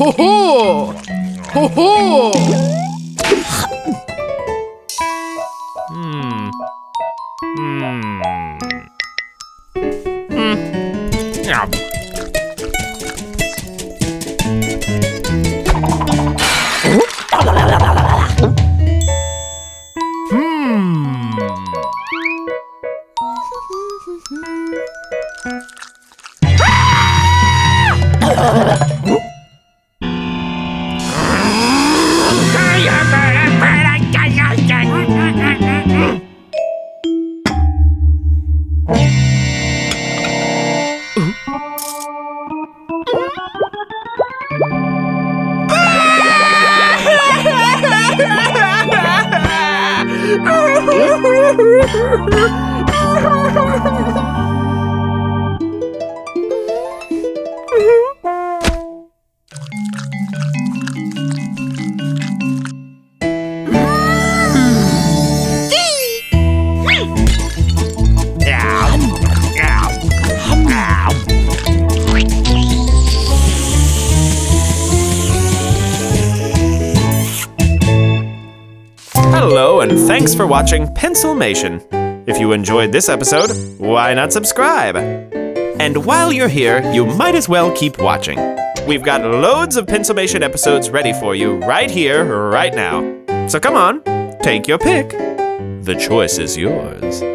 Ho ho! Ho ho! Hello, and thanks for watching Pencilmation. If you enjoyed this episode, why not subscribe? And while you're here, you might as well keep watching. We've got loads of Pencilmation episodes ready for you right here, right now. So come on, take your pick. The choice is yours.